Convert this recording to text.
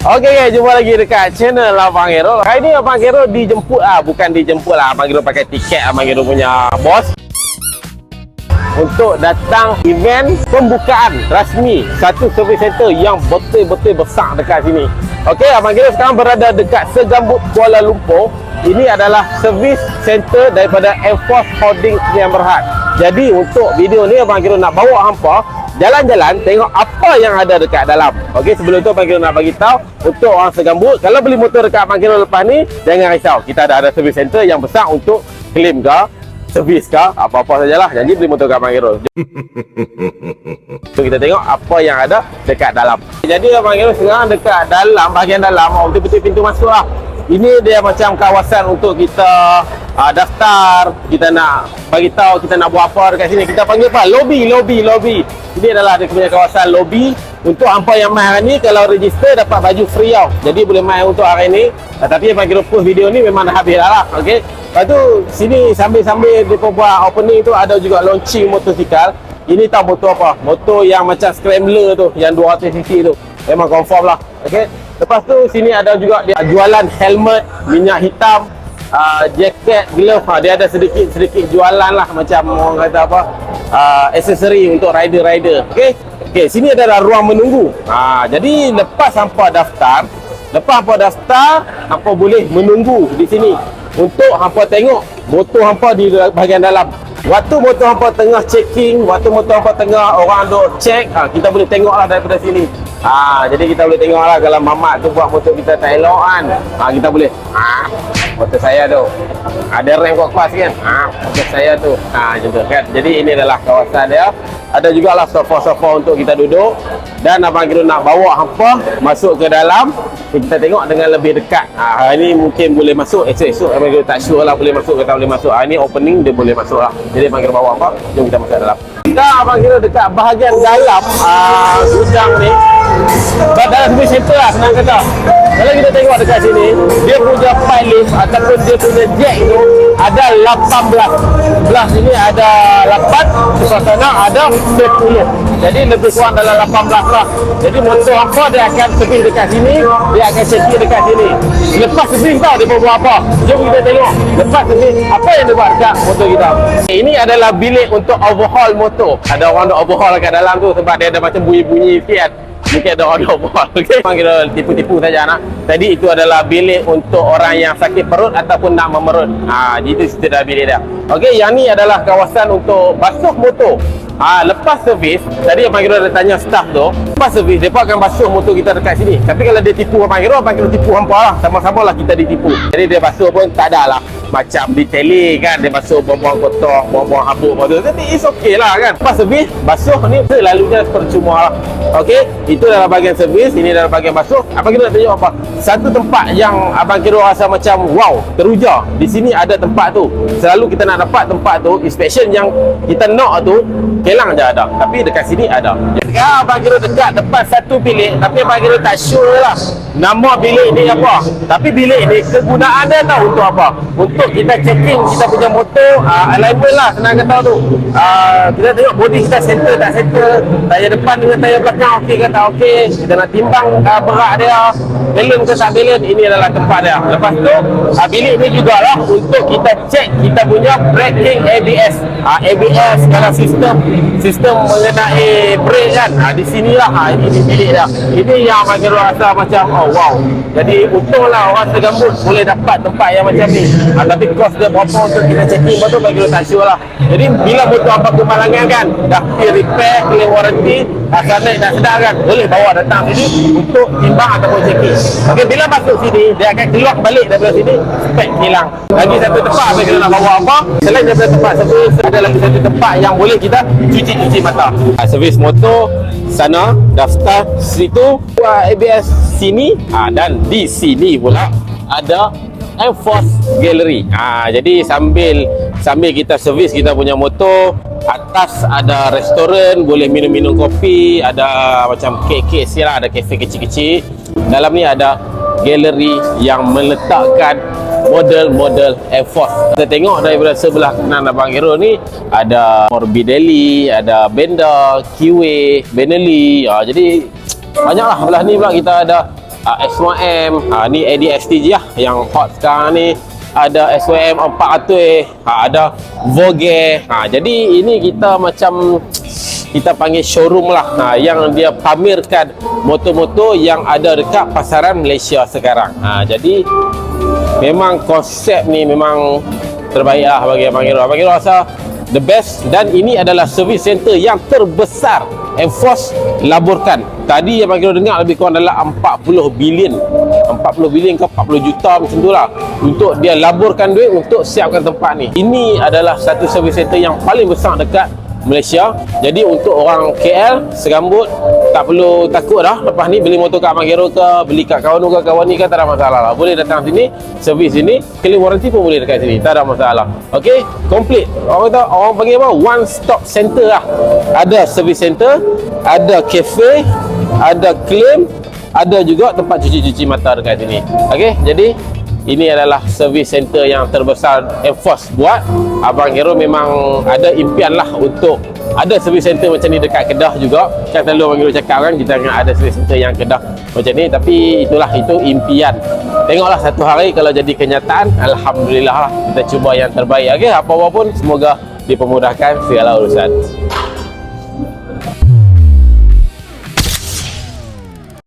Okey guys, jumpa lagi dekat channel Abang Hero. Hari ni Abang Hero dijemput bukan dijemput lah. Abang Hero pakai tiket Abang Hero punya bos untuk datang event pembukaan rasmi satu service center yang betul-betul besar dekat sini. Okey, Abang Hero sekarang berada dekat Segambut, Kuala Lumpur. Ini adalah service center daripada Air Force Holdings Sdn Bhd. Jadi untuk video ni Abang Hero nak bawa hampa jalan-jalan tengok apa yang ada dekat dalam. Okey, sebelum tu Abang Hero nak bagi tahu untuk orang Segambut, kalau beli motor dekat Abang Hero lepas ni, jangan risau. Kita ada service center yang besar untuk claim ke, servis ke, apa-apa sajalah. Janji beli motor dekat Abang Hero. So kita tengok apa yang ada dekat dalam. Jadi Abang Hero sekarang dekat dalam, bahagian dalam, betul-betul pintu masuk lah. Ini dia macam kawasan untuk kita daftar, kita nak bagi tahu kita nak buat apa dekat sini. Kita panggil apa? Lobby. Ini adalah dia punya kawasan lobby. Untuk hampa yang main hari ni, kalau register dapat baju free tau. Jadi boleh main untuk hari ni. Tapi Abang Hero post video ni memang dah habis lah. Okey. Lepas tu sini sambil-sambil dia buat opening tu ada juga launching motosikal. Ini tahu motor apa? Motor yang macam scrambler tu, yang 200cc tu. Memang confirm lah. Okey. Lepas tu sini ada juga dia jualan helmet, minyak hitam, jaket, glove. Dia ada sedikit jualan lah, macam orang kata apa, aksesori untuk rider. Okey, sini adalah ruang menunggu. Jadi lepas hampa daftar, hampa boleh menunggu di sini untuk hampa tengok motor hampa di bahagian dalam. Waktu motor hampa tengah checking, waktu motor hampa tengah orang duk check, kita boleh tengok lah daripada sini. Jadi kita boleh tengok lah kalau mamat tu buat motor kita tak elok kan. Kita boleh, motor saya tu ada rem kuat-kuat kan, motor saya tu, macam tu kan. Jadi ini adalah kawasan dia. Ada jugalah sofa-sofa untuk kita duduk. Dan Abang Hero nak bawa hampa masuk ke dalam, kita tengok dengan lebih dekat. Hari ni mungkin boleh masuk, esok Abang Hero tak sure lah boleh masuk ke tak boleh masuk. Hari ni opening dia boleh masuk lah. Jadi Abang Hero bawa hampa, jom kita masuk dalam. Sekarang Abang Hero dekat bahagian dalam gudang ni, dalam service center lah senang kata. Kalau kita tengok dekat sini, dia punya pipe lift ataupun dia punya jack tu ada 18. Belah sini ada 8, sebelah sana ada 10. Jadi lebih kurang dalam 18 lah. Jadi motor hampa dia akan servis dekat sini, dia akan checking dekat sini. Lepas servis tau dia buat apa. Jom kita tengok lepas servis apa yang dia buat dekat motor kita. Ini adalah bilik untuk overhaul motor. Ada orang nak overhaul kat dalam tu sebab dia ada macam bunyi-bunyi sikit kan. Mungkin ada orang overhaul. Okey, kita tipu-tipu saja nak. Tadi itu adalah bilik untuk orang yang sakit perut ataupun nak memerut. Itu cerita dah bilik dia. Okey, yang ni adalah kawasan untuk basuh motor. Lepas servis, tadi Abang Hero dah tanya staff tu, lepas servis mereka akan basuh motor kita dekat sini. Tapi kalau dia tipu Abang Hero tipu hampa lah. Sama-sama lah kita ditipu. Jadi dia basuh pun tak ada lah macam detailing kan, dia basuh buang-buang kotor, buang-buang habuk motor. Tapi it's okay lah kan. Lepas servis, basuh ni selalunya percuma lah. Okey, itu dalam bahagian servis, ini dalam bahagian basuh. Abang Hero nak tunjuk apa? Satu tempat yang Abang Hero rasa macam wow, teruja. Di sini ada tempat tu. Selalu kita nak dapat tempat tu, inspection yang kita nak tu Kelang je ada, tapi dekat sini ada. Sekarang Abang Hero dekat depan satu bilik, tapi Abang Hero tak sure lah nama bilik ni apa. Tapi bilik ni kegunaan dia tahu untuk apa? Untuk kita checking kita punya motor, alignment lah senang kata tu. Kita tengok body kita center tak center, tayar depan dengan tayar belakang okey ke tak okey. Kita nak timbang berat dia, balance ke tak balance. Ini adalah tempat dia. Lepas tu bilik ni jugalah untuk kita check kita punya braking ABS. ABS kalau sistem mengenai brake kan, di sinilah ini bilik dia. Ini yang Abang Hero rasa macam wow. Jadi untunglah orang Segambut boleh dapat tempat yang macam ni. Tapi kos dia berapa untuk kita checking betul Abang Hero tak sure lah. Jadi bila motor apa kemalangan kan, dah pergi repair, claim warranty, asal naik nak sedar kan, boleh bawa datang sini untuk timbang ataupun checking. Okey, bila masuk sini dia akan keluar balik daripada sini, spek hilang. Lagi satu tempat Abang Hero nak bawa apa, selain daripada tempat servis, ada lagi satu tempat yang boleh kita cuci mata. Servis motor sana, daftar situ, ABS sini, dan di sini pula ada Air Force Gallery. Jadi sambil kita servis kita punya motor, atas ada restoran, boleh minum kopi, ada macam kek-kek silah, ada kafe kecil-kecil. Dalam ni ada galeri yang meletakkan model-model Air Force. Kita tengok daripada sebelah kanan Abang Hero ni ada Morbidelli, ada Benda, Kiwi, Benelli. Jadi banyaklah. Belah ni pula kita ada S1M, ni ADST je lah yang hot sekarang ni. Ada SYM 400, ada Vogue. Jadi ini kita macam kita panggil showroom lah, yang dia pamerkan motor-motor yang ada dekat pasaran Malaysia sekarang. Jadi memang konsep ni memang terbaik lah bagi Abang Hero rasa the best. Dan ini adalah service center yang terbesar Enforce laburkan. Tadi Abang Hero dengar lebih kurang dalam 40 bilion ke 40 juta macam tu lah, untuk dia laburkan duit untuk siapkan tempat ni. Ini adalah satu service center yang paling besar dekat Malaysia. Jadi untuk orang KL segambut tak perlu takut dah lepas ni beli motor kat Abang Hero ke, beli kat kawan ke kawan ni kan, tak ada masalah lah. Boleh datang sini, servis sini, claim warranty pun boleh dekat sini, tak ada masalah. Okey, complete. Orang panggil apa? One stop center lah. Ada service center, ada cafe, ada claim, ada juga tempat cuci-cuci mata dekat sini. Okey, jadi ini adalah service center yang terbesar Enforce buat. Abang Hero memang ada impian lah untuk ada service center macam ni dekat Kedah juga. Kan selalu Abang Hero cakap kan, kita nak ada service center yang Kedah macam ni. Tapi itulah, itu impian. Tengoklah satu hari kalau jadi kenyataan, Alhamdulillah lah, kita cuba yang terbaik. Okey, apa-apa pun semoga dipermudahkan segala urusan.